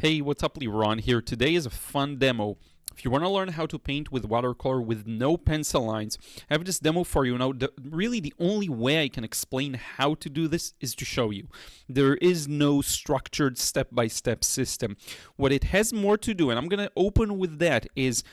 Hey, what's up, Ron here. Today is a fun demo. If you want to learn how to paint with watercolor with no pencil lines, I have this demo for you. Now, really the only way I can explain how to do this is to show you. There is no structured step-by-step system. What it has more to do, and I'm going to open with that, is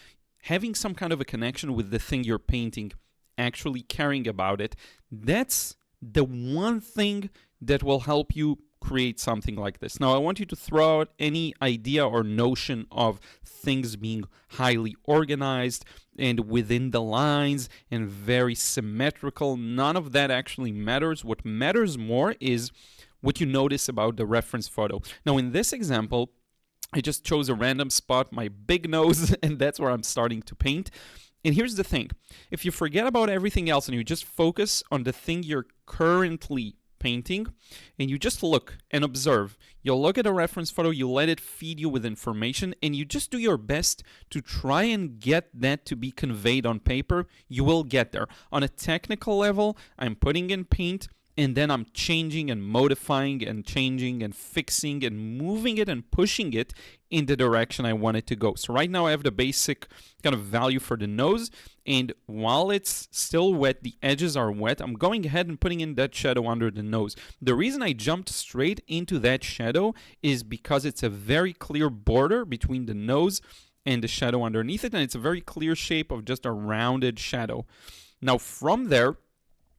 having some kind of a connection with the thing you're painting, actually caring about it. That's the one thing that will help you create something like this. Now, I want you to throw out any idea or notion of things being highly organized and within the lines and very symmetrical. None of that actually matters. What matters more is what you notice about the reference photo. Now, in this example, I just chose a random spot, my big nose, and that's where I'm starting to paint. And here's the thing. If you forget about everything else and you just focus on the thing you're currently painting, and you just look and observe. You'll look at a reference photo, you let it feed you with information, and you just do your best to try and get that to be conveyed on paper. You will get there. On a technical level, I'm putting in paint, and then I'm changing and modifying and changing and fixing and moving it and pushing it in the direction I want it to go. So right now I have the basic kind of value for the nose, and while it's still wet, the edges are wet, I'm going ahead and putting in that shadow under the nose. The reason I jumped straight into that shadow is because it's a very clear border between the nose and the shadow underneath it, and it's a very clear shape of just a rounded shadow. Now from there,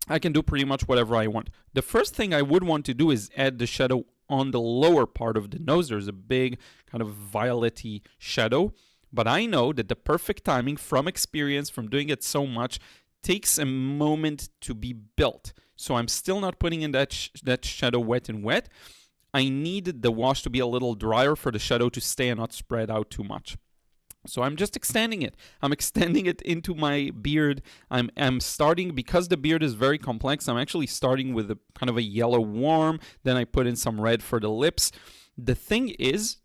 I can do pretty much whatever I want. The first thing I would want to do is add the shadow on the lower part of the nose. There's a big kind of violet-y shadow, but I know that the perfect timing from experience, from doing it so much, takes a moment to be built. So I'm still not putting in that shadow wet and wet. I need the wash to be a little drier for the shadow to stay and not spread out too much. So I'm just extending it. I'm extending it into my beard. I'm starting, because the beard is very complex, I'm actually starting with a kind of a yellow warm. Then I put in some red for the lips. The thing is,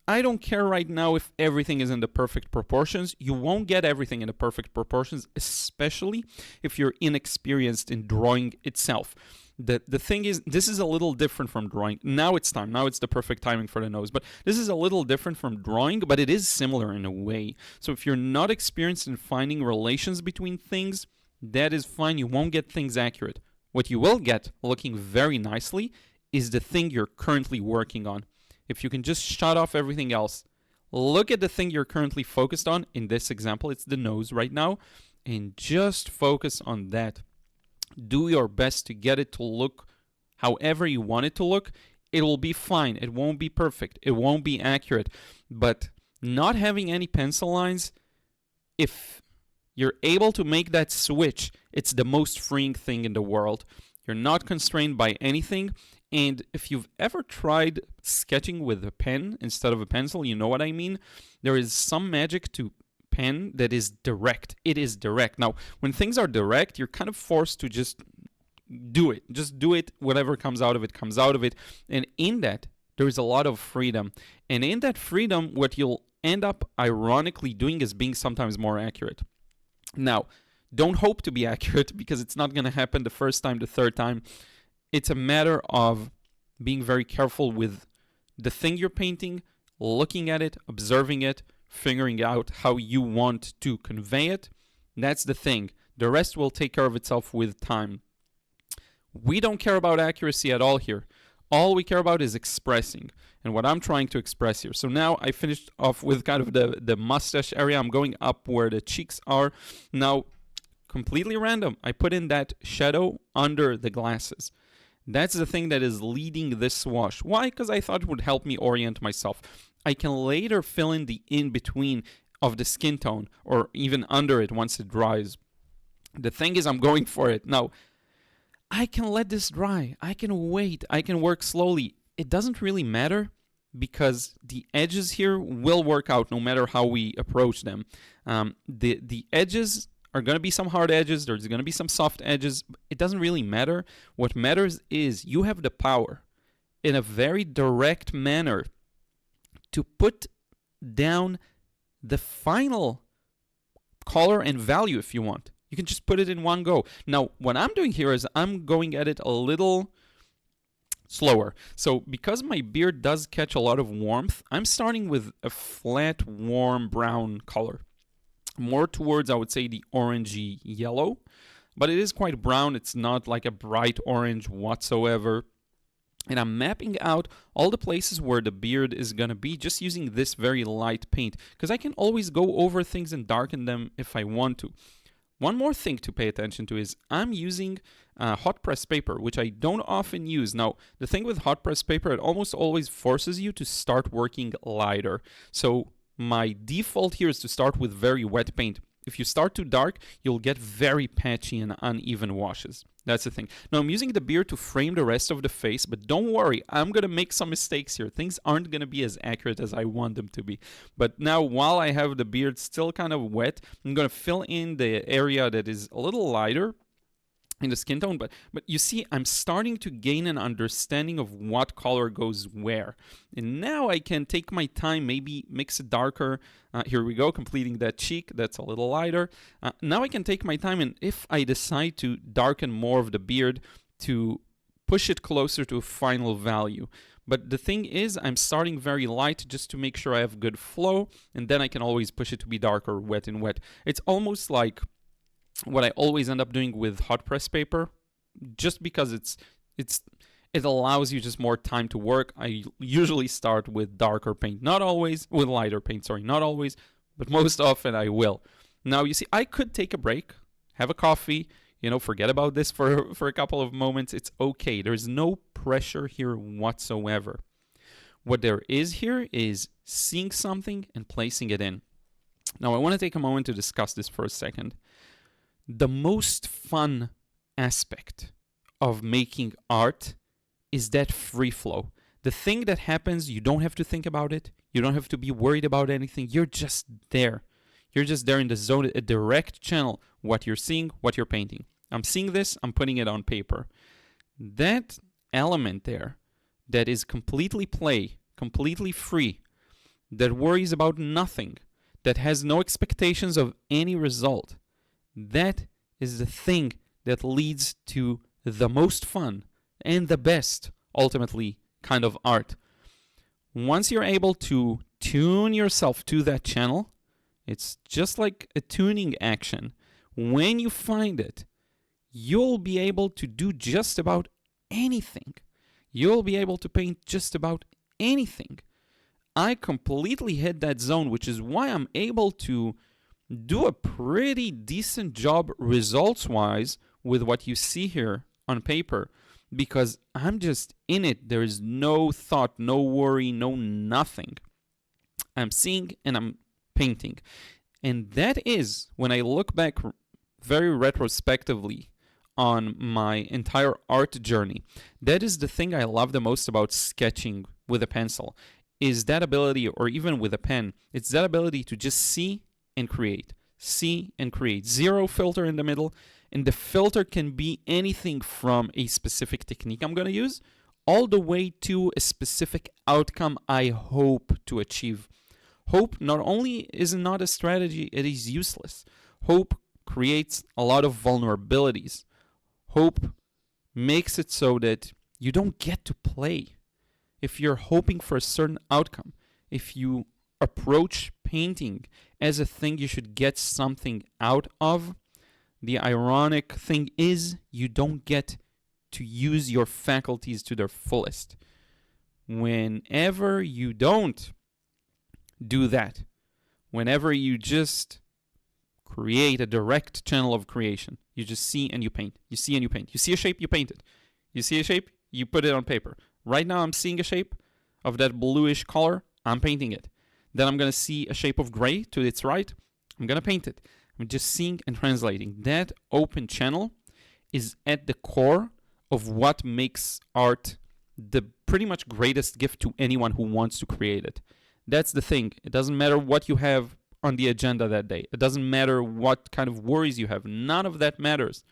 I don't care right now if everything is in the perfect proportions. You won't get everything in the perfect proportions, especially if you're inexperienced in drawing itself. The thing is, this is a little different from drawing. Now it's time. Now it's the perfect timing for the nose. But this is a little different from drawing, but it is similar in a way. So if you're not experienced in finding relations between things, that is fine. You won't get things accurate. What you will get, looking very nicely, is the thing you're currently working on. If you can just shut off everything else, look at the thing you're currently focused on. In this example, it's the nose right now, and just focus on that. Do your best to get it to look however you want it to look. It will be fine. It won't be perfect. It won't be accurate. But not having any pencil lines, if you're able to make that switch, it's the most freeing thing in the world. You're not constrained by anything. And if you've ever tried sketching with a pen instead of a pencil, you know what I mean. There is some magic to pen that is direct. It is direct. Now, when things are direct, you're kind of forced to just do it. Just do it. Whatever comes out of it, comes out of it. And in that, there is a lot of freedom. And in that freedom, what you'll end up ironically doing is being sometimes more accurate. Now, don't hope to be accurate, because it's not going to happen the first time, the third time. It's a matter of being very careful with the thing you're painting, looking at it, observing it, figuring out how you want to convey it. That's the thing. The rest will take care of itself with time. We don't care about accuracy at all here. All we care about is expressing, and what I'm trying to express here. So now I finished off with kind of the mustache area. I'm going up where the cheeks are. Now, completely random, I put in that shadow under the glasses. That's the thing that is leading this wash. Why? Because I thought it would help me orient myself. I can later fill in the in-between of the skin tone, or even under it once it dries. The thing is, I'm going for it. Now, I can let this dry. I can wait. I can work slowly. It doesn't really matter, because the edges here will work out no matter how we approach them. The edges are going to be some hard edges. There's going to be some soft edges. It doesn't really matter. What matters is you have the power in a very direct manner to put down the final color and value if you want. You can just put it in one go. Now, what I'm doing here is I'm going at it a little slower. So because my beard does catch a lot of warmth, I'm starting with a flat, warm brown color. More towards, I would say, the orangey yellow, but it is quite brown. It's not like a bright orange whatsoever. And I'm mapping out all the places where the beard is going to be just using this very light paint, because I can always go over things and darken them if I want to. One more thing to pay attention to is I'm using hot press paper, which I don't often use. Now, the thing with hot press paper, it almost always forces you to start working lighter. So my default here is to start with very wet paint. If you start too dark, you'll get very patchy and uneven washes. That's the thing. Now, I'm using the beard to frame the rest of the face, but don't worry, I'm going to make some mistakes here. Things aren't going to be as accurate as I want them to be. But now, while I have the beard still kind of wet, I'm going to fill in the area that is a little lighter in the skin tone, but you see, I'm starting to gain an understanding of what color goes where. And now I can take my time, maybe mix it darker. Here we go, completing that cheek. That's a little lighter. Now I can take my time, and if I decide to darken more of the beard, to push it closer to a final value. But the thing is, I'm starting very light just to make sure I have good flow, and then I can always push it to be darker, wet and wet. It's almost like what I always end up doing with hot press paper, just because it allows you just more time to work. I usually start with darker paint, not always, with lighter paint, sorry, not always, but most often I will. Now, you see, I could take a break, have a coffee, forget about this for a couple of moments. It's okay. There's no pressure here whatsoever. What there is here is seeing something and placing it in. Now, I want to take a moment to discuss this for a second. The most fun aspect of making art is that free flow. The thing that happens, you don't have to think about it. You don't have to be worried about anything. You're just there. You're just there in the zone, a direct channel. What you're seeing, what you're painting. I'm seeing this, I'm putting it on paper. That element there that is completely play, completely free, that worries about nothing, that has no expectations of any result, that is the thing that leads to the most fun and the best, ultimately, kind of art. Once you're able to tune yourself to that channel, it's just like a tuning action. When you find it, you'll be able to do just about anything. You'll be able to paint just about anything. I completely hit that zone, which is why I'm able to do a pretty decent job results-wise with what you see here on paper, because I'm just in it. There is no thought, no worry, no nothing. I'm seeing and I'm painting. And that is, when I look back very retrospectively on my entire art journey, that is the thing I love the most about sketching with a pencil, is that ability, or even with a pen, it's that ability to just see and create. See and create. Zero filter in the middle. And the filter can be anything from a specific technique I'm going to use all the way to a specific outcome I hope to achieve. Hope not only is not a strategy, it is useless. Hope creates a lot of vulnerabilities. Hope makes it so that you don't get to play. If you're hoping for a certain outcome, if you approach painting as a thing you should get something out of, the ironic thing is you don't get to use your faculties to their fullest. Whenever you don't do that, whenever you just create a direct channel of creation, you just see and you paint. You see and you paint. You see a shape, you paint it. You see a shape, you put it on paper. Right now I'm seeing a shape of that bluish color, I'm painting it. Then I'm going to see a shape of gray to its right, I'm going to paint it. I'm just seeing and translating. That open channel is at the core of what makes art the pretty much greatest gift to anyone who wants to create it. That's the thing. It doesn't matter what you have on the agenda that day. It doesn't matter what kind of worries you have. None of that matters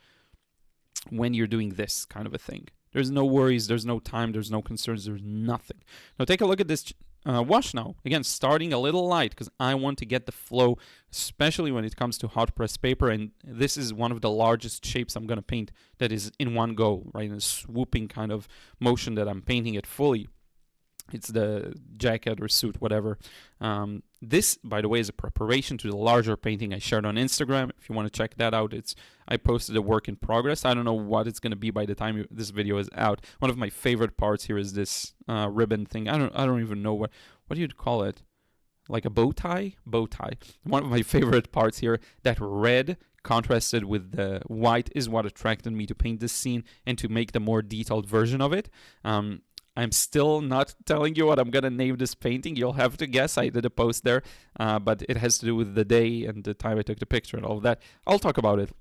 when you're doing this kind of a thing. There's no worries, there's no time, there's no concerns, there's nothing. Now take a look at this wash now. Again, starting a little light because I want to get the flow, especially when it comes to hot press paper. And this is one of the largest shapes I'm going to paint that is in one go, right? In a swooping kind of motion that I'm painting it fully. It's the jacket or suit, whatever. This, by the way, is a preparation to the larger painting I shared on Instagram. If you want to check that out, I posted a work in progress. I don't know what it's going to be by the time this video is out. One of my favorite parts here is this ribbon thing. I don't even know what do you call it? Like a bow tie? Bow tie. One of my favorite parts here, that red contrasted with the white is what attracted me to paint this scene and to make the more detailed version of it. I'm still not telling you what I'm going to name this painting. You'll have to guess. I did a post there, but it has to do with the day and the time I took the picture and all of that. I'll talk about it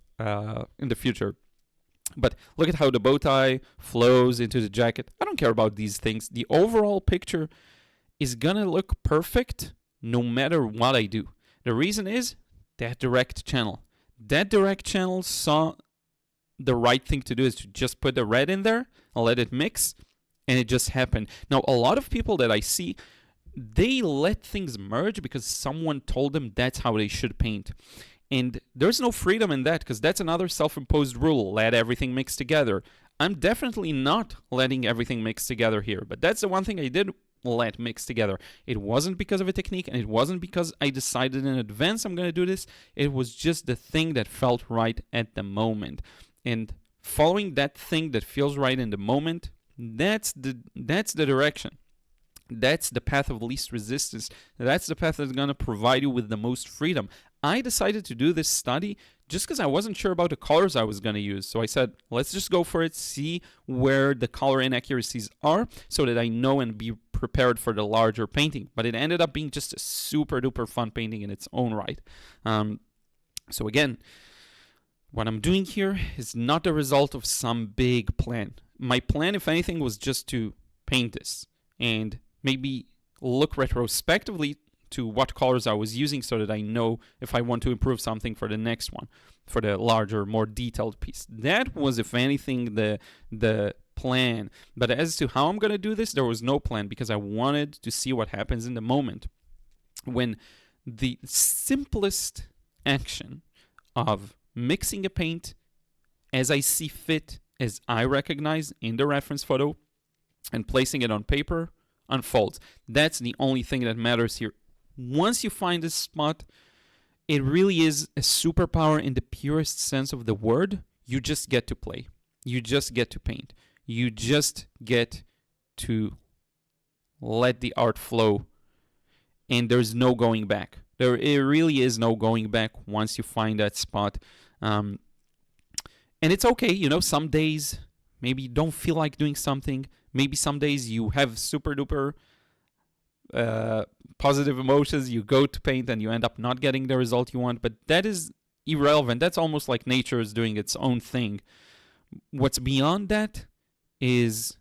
in the future. But look at how the bow tie flows into the jacket. I don't care about these things. The overall picture is going to look perfect no matter what I do. The reason is that direct channel. That direct channel saw the right thing to do is to just put the red in there and let it mix. And it just happened. Now, a lot of people that I see, they let things merge because someone told them that's how they should paint. And there's no freedom in that because that's another self-imposed rule. Let everything mix together. I'm definitely not letting everything mix together here. But that's the one thing I did let mix together. It wasn't because of a technique and it wasn't because I decided in advance I'm going to do this. It was just the thing that felt right at the moment. And following that thing that feels right in the moment, that's the direction. That's the path of least resistance. That's the path that's going to provide you with the most freedom. I decided to do this study just because I wasn't sure about the colors I was going to use. So I said, let's just go for it, see where the color inaccuracies are so that I know and be prepared for the larger painting. But it ended up being just a super duper fun painting in its own right. So again, what I'm doing here is not the result of some big plan. My plan, if anything, was just to paint this and maybe look retrospectively to what colors I was using so that I know if I want to improve something for the next one, for the larger, more detailed piece. That was, if anything, the plan. But as to how I'm going to do this, there was no plan because I wanted to see what happens in the moment when the simplest action of mixing a paint as I see fit, as I recognize in the reference photo, and placing it on paper unfolds. That's the only thing that matters here. Once you find this spot, it really is a superpower in the purest sense of the word. You just get to play. You just get to paint. You just get to let the art flow, and there's no going back. There really is no going back once you find that spot. And it's okay, some days maybe you don't feel like doing something. Maybe some days you have super duper positive emotions. You go to paint and you end up not getting the result you want. But that is irrelevant. That's almost like nature is doing its own thing. What's beyond that is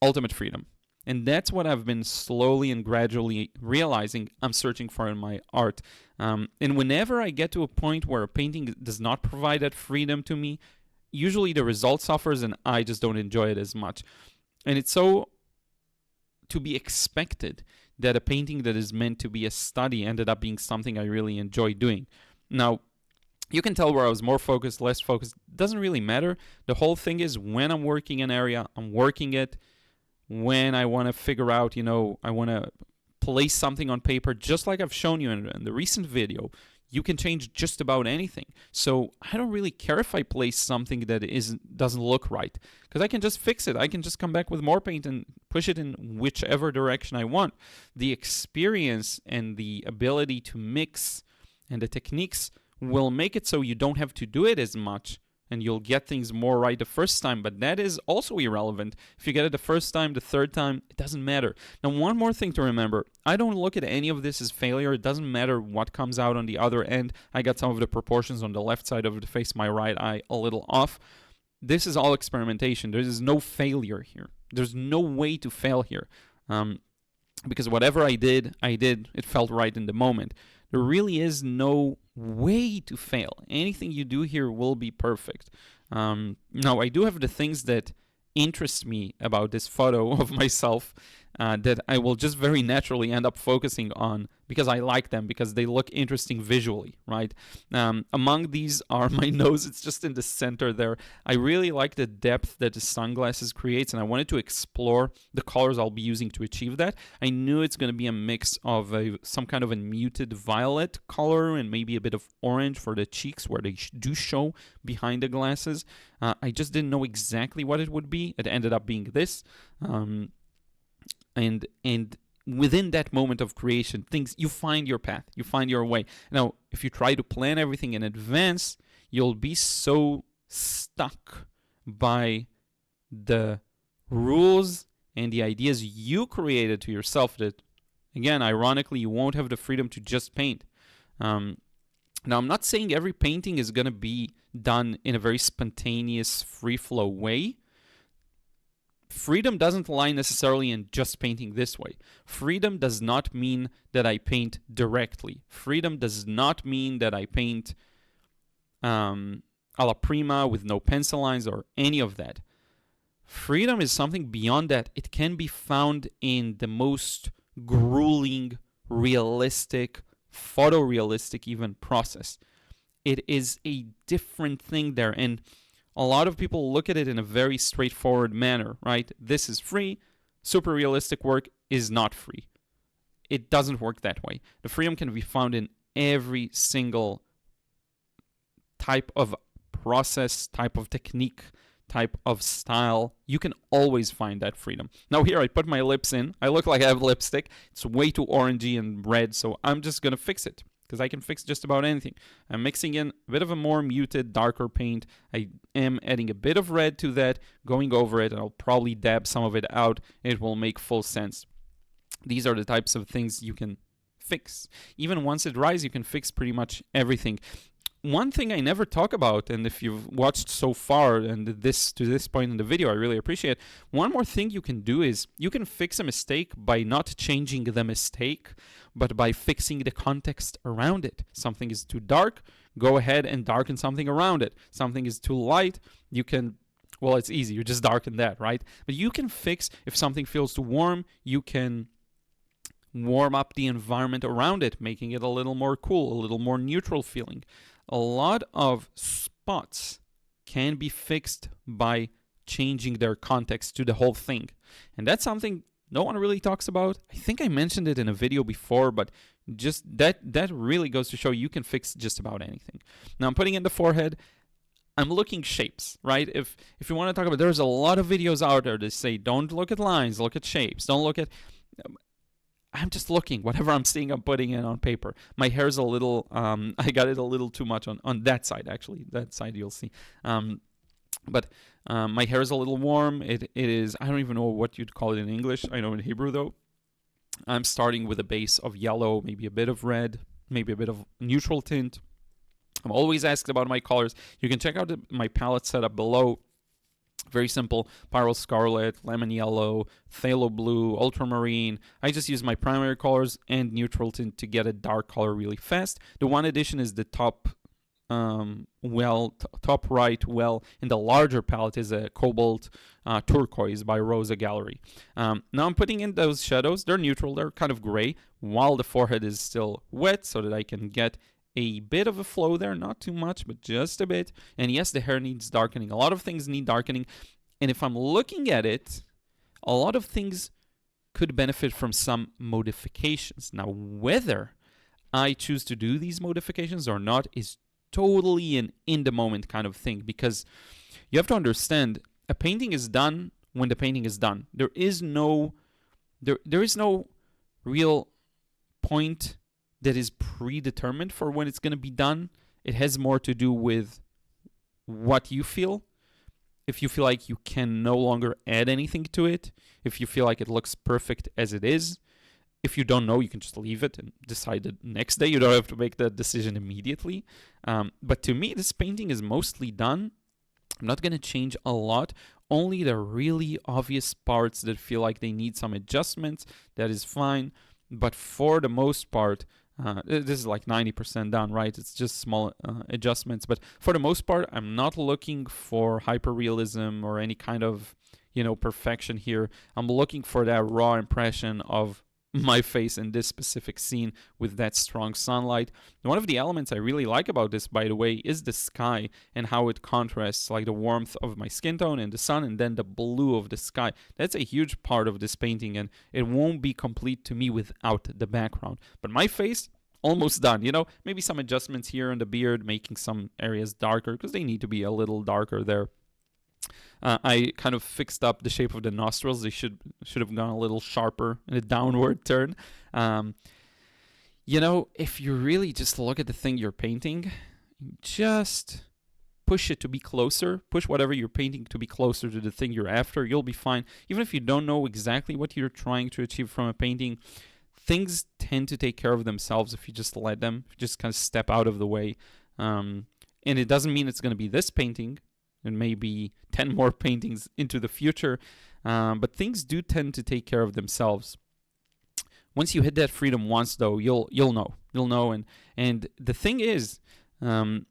ultimate freedom. And that's what I've been slowly and gradually realizing I'm searching for in my art. And whenever I get to a point where a painting does not provide that freedom to me, usually the result suffers and I just don't enjoy it as much. And it's so to be expected that a painting that is meant to be a study ended up being something I really enjoy doing. Now, you can tell where I was more focused, less focused. Doesn't really matter. The whole thing is when I'm working an area, I'm working it. When I want to figure out, I want to place something on paper, just like I've shown you in the recent video, you can change just about anything. So I don't really care if I place something that doesn't look right, because I can just fix it. I can just come back with more paint and push it in whichever direction I want. The experience and the ability to mix and the techniques will make it so you don't have to do it as much, and you'll get things more right the first time, but that is also irrelevant. If you get it the first time, the third time, it doesn't matter. Now, one more thing to remember, I don't look at any of this as failure. It doesn't matter what comes out on the other end. I got some of the proportions on the left side of the face, my right eye, a little off. This is all experimentation. There is no failure here. There's no way to fail here. Because whatever I did, it felt right in the moment. There really is no way to fail. Anything you do here will be perfect. Now, I do have the things that interest me about this photo of myself that I will just very naturally end up focusing on because I like them, because they look interesting visually, right? Among these are my nose. It's just in the center there. I really like the depth that the sunglasses creates, and I wanted to explore the colors I'll be using to achieve that. I knew it's going to be a mix of some kind of a muted violet color and maybe a bit of orange for the cheeks where they do show behind the glasses. I just didn't know exactly what it would be. It ended up being this. And within that moment of creation, you find your path, you find your way. Now, if you try to plan everything in advance, you'll be so stuck by the rules and the ideas you created to yourself that, again, ironically, you won't have the freedom to just paint. Now, I'm not saying every painting is going to be done in a very spontaneous, free-flow way. Freedom doesn't lie necessarily in just painting this way. Freedom does not mean that I paint directly. Freedom does not mean that I paint alla-prima with no pencil lines or any of that. Freedom is something beyond that. It can be found in the most grueling, realistic, photorealistic even process. It is a different thing there, and a lot of people look at it in a very straightforward manner, right? This is free. Super realistic work is not free. It doesn't work that way. The freedom can be found in every single type of process, type of technique, type of style. You can always find that freedom. Now here I put my lips in. I look like I have lipstick. It's way too orangey and red, so I'm just going to fix it, because I can fix just about anything. I'm mixing in a bit of a more muted, darker paint. I am adding a bit of red to that, going over it, and I'll probably dab some of it out. It will make full sense. These are the types of things you can fix. Even once it dries, you can fix pretty much everything. One thing I never talk about, and if you've watched so far and to this point in the video, I really appreciate. One more thing you can do is you can fix a mistake by not changing the mistake, but by fixing the context around it. Something is too dark, go ahead and darken something around it. Something is too light, you can, well, it's easy, you just darken that, right? But you can fix, if something feels too warm, you can warm up the environment around it, making it a little more cool, a little more neutral feeling. A lot of spots can be fixed by changing their context to the whole thing. And that's something no one really talks about. I think I mentioned it in a video before, but just that really goes to show you can fix just about anything. Now I'm putting in the forehead. I'm looking shapes, right? If you want to talk about, there's a lot of videos out there that say, don't look at lines, look at shapes. Don't look at... I'm just looking. Whatever I'm seeing, I'm putting it on paper. My hair's a little, I got it a little too much on that side, actually. That side you'll see. But my hair is a little warm. It is, I don't even know what you'd call it in English. I know in Hebrew, though. I'm starting with a base of yellow, maybe a bit of red, maybe a bit of neutral tint. I'm always asked about my colors. You can check out my palette setup below. Very simple: Pyrrole Scarlet, Lemon Yellow, Phthalo Blue, Ultramarine. I just use my primary colors and neutral tint to get a dark color really fast. The one addition is the top right in the larger palette is a Cobalt Turquoise by Rosa Gallery. Now I'm putting in those shadows. They're neutral, they're kind of gray, while the forehead is still wet so that I can get a bit of a flow there, not too much, but just a bit. And yes, the hair needs darkening. A lot of things need darkening. And if I'm looking at it, a lot of things could benefit from some modifications. Now, whether I choose to do these modifications or not is totally an in-the-moment kind of thing, because you have to understand, a painting is done when the painting is done. There is no real point that is predetermined for when it's going to be done. It has more to do with what you feel. If you feel like you can no longer add anything to it, if you feel like it looks perfect as it is, if you don't know, you can just leave it and decide the next day. You don't have to make that decision immediately. But to me, this painting is mostly done. I'm not going to change a lot. Only the really obvious parts that feel like they need some adjustments, that is fine. But for the most part, this is like 90% done, right? It's just small adjustments. But for the most part, I'm not looking for hyperrealism or any kind of, perfection here. I'm looking for that raw impression of my face in this specific scene with that strong sunlight. One of the elements I really like about this, by the way, is the sky and how it contrasts, like the warmth of my skin tone and the sun, and then the blue of the sky. That's a huge part of this painting, and it won't be complete to me without the background. But my face, almost done. Maybe some adjustments here in the beard, making some areas darker because they need to be a little darker there. I kind of fixed up the shape of the nostrils. They should have gone a little sharper in a downward turn. If you really just look at the thing you're painting, just push it to be closer. Push whatever you're painting to be closer to the thing you're after. You'll be fine. Even if you don't know exactly what you're trying to achieve from a painting, things tend to take care of themselves if you just let them. If you just kind of step out of the way. And it doesn't mean it's going to be this painting. And maybe 10 more paintings into the future. But things do tend to take care of themselves. Once you hit that freedom once, though, you'll know. You'll know. And the thing is, that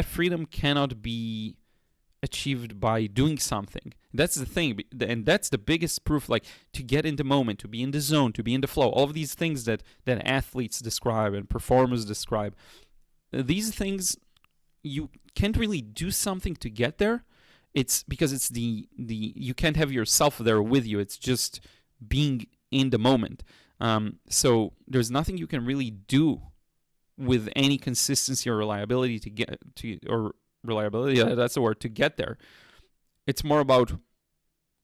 freedom cannot be achieved by doing something. That's the thing. And that's the biggest proof, like to get in the moment, to be in the zone, to be in the flow. All of these things that athletes describe and performers describe. These things, you can't really do something to get there. It's because it's the you can't have yourself there with you. It's just being in the moment. So there's nothing you can really do with any consistency or reliability to get to, or reliability, yeah, that's the word, to get there. It's more about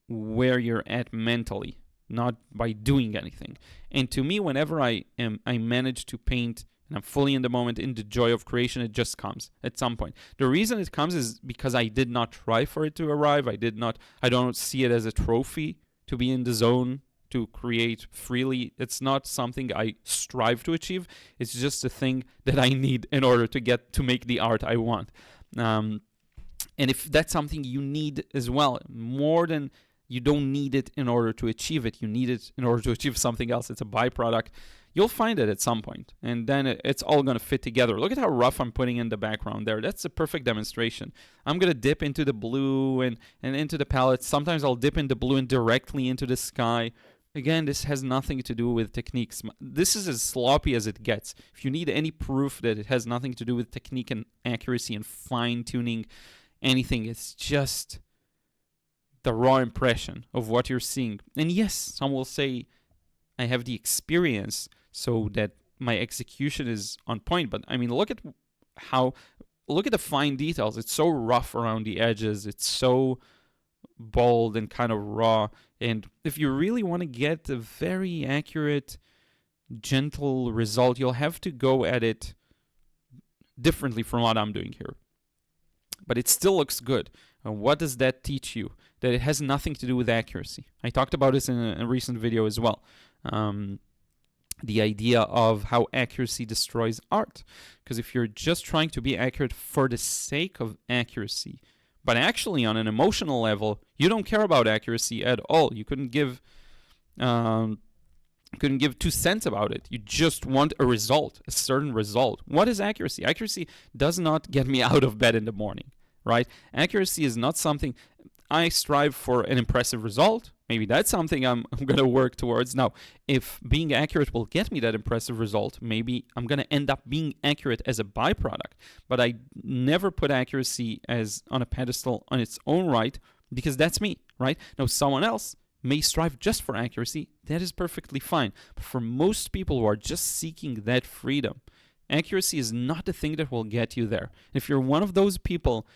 where you're at mentally, not by doing anything. And to me, whenever I manage to paint and I'm fully in the moment, in the joy of creation, it just comes at some point. The reason it comes is because I did not try for it to arrive. I don't see it as a trophy to be in the zone, to create freely. It's not something I strive to achieve. It's just a thing that I need in order to make the art I want. And if that's something you need as well, more than you don't need it in order to achieve it, you need it in order to achieve something else. It's a byproduct. You'll find it at some point, and then it's all going to fit together. Look at how rough I'm putting in the background there. That's a perfect demonstration. I'm going to dip into the blue and into the palette. Sometimes I'll dip into blue and directly into the sky. Again, this has nothing to do with techniques. This is as sloppy as it gets. If you need any proof that it has nothing to do with technique and accuracy and fine-tuning anything, it's just the raw impression of what you're seeing. And yes, some will say I have the experience so that my execution is on point. But I mean, look at the fine details. It's so rough around the edges. It's so bold and kind of raw. And if you really want to get a very accurate, gentle result, you'll have to go at it differently from what I'm doing here. But it still looks good. And what does that teach you? That it has nothing to do with accuracy. I talked about this in a recent video as well. The idea of how accuracy destroys art. Because if you're just trying to be accurate for the sake of accuracy, but actually on an emotional level, you don't care about accuracy at all. You couldn't give 2 cents about it. You just want a result, a certain result. What is accuracy? Accuracy does not get me out of bed in the morning, right? Accuracy is not something I strive for an impressive result. Maybe that's something I'm going to work towards. Now, if being accurate will get me that impressive result, maybe I'm going to end up being accurate as a byproduct. But I never put accuracy as on a pedestal on its own right, because that's me, right? Now, someone else may strive just for accuracy. That is perfectly fine. But for most people who are just seeking that freedom, accuracy is not the thing that will get you there. If you're one of those people,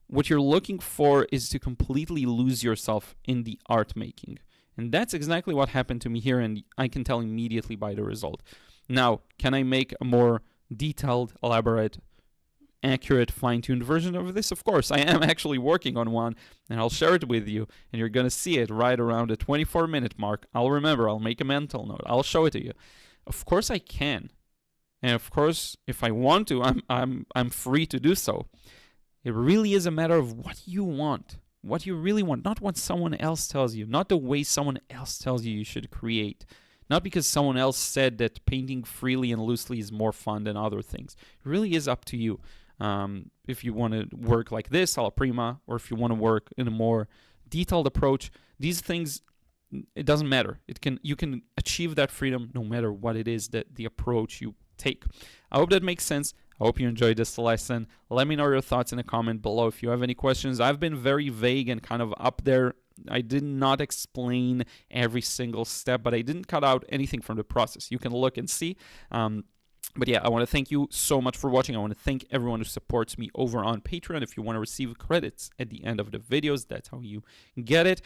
what you're looking for is to completely lose yourself in the art making. And that's exactly what happened to me here, and I can tell immediately by the result. Now, can I make a more detailed, elaborate, accurate, fine-tuned version of this? Of course, I am actually working on one, and I'll share it with you, and you're going to see it right around the 24-minute mark. I'll make a mental note. I'll show it to you. Of course I can. And of course, if I want to, I'm free to do so. It really is a matter of what you want, what you really want, not what someone else tells you, not the way someone else tells you should create, not because someone else said that painting freely and loosely is more fun than other things. It really is up to you. If you want to work like this, alla-prima, or if you want to work in a more detailed approach, these things, it doesn't matter. You can achieve that freedom no matter what it is that the approach you take. I hope that makes sense. I hope you enjoyed this lesson. Let me know your thoughts in a comment below if you have any questions. I've been very vague and kind of up there. I did not explain every single step, but I didn't cut out anything from the process. You can look and see. But yeah, I want to thank you so much for watching. I want to thank everyone who supports me over on Patreon. If you want to receive credits at the end of the videos, that's how you get it.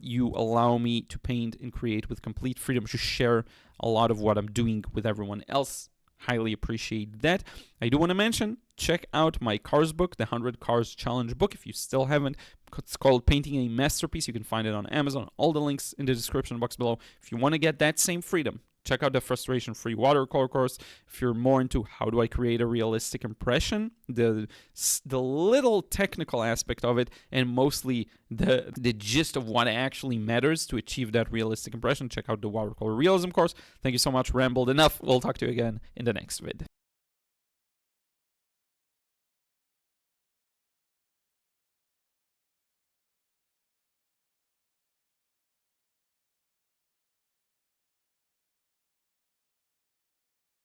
You allow me to paint and create with complete freedom to share a lot of what I'm doing with everyone else. Highly appreciate that. I do want to mention, check out my cars book, the 100 Cars Challenge book, if you still haven't. It's called Painting a Masterpiece. You can find it on Amazon. All the links in the description box below. If you want to get that same freedom, check out the frustration-free watercolor course. If you're more into how do I create a realistic impression, the little technical aspect of it, and mostly the gist of what actually matters to achieve that realistic impression, check out the Watercolor Realism course. Thank you so much. Rambled enough. We'll talk to you again in the next vid.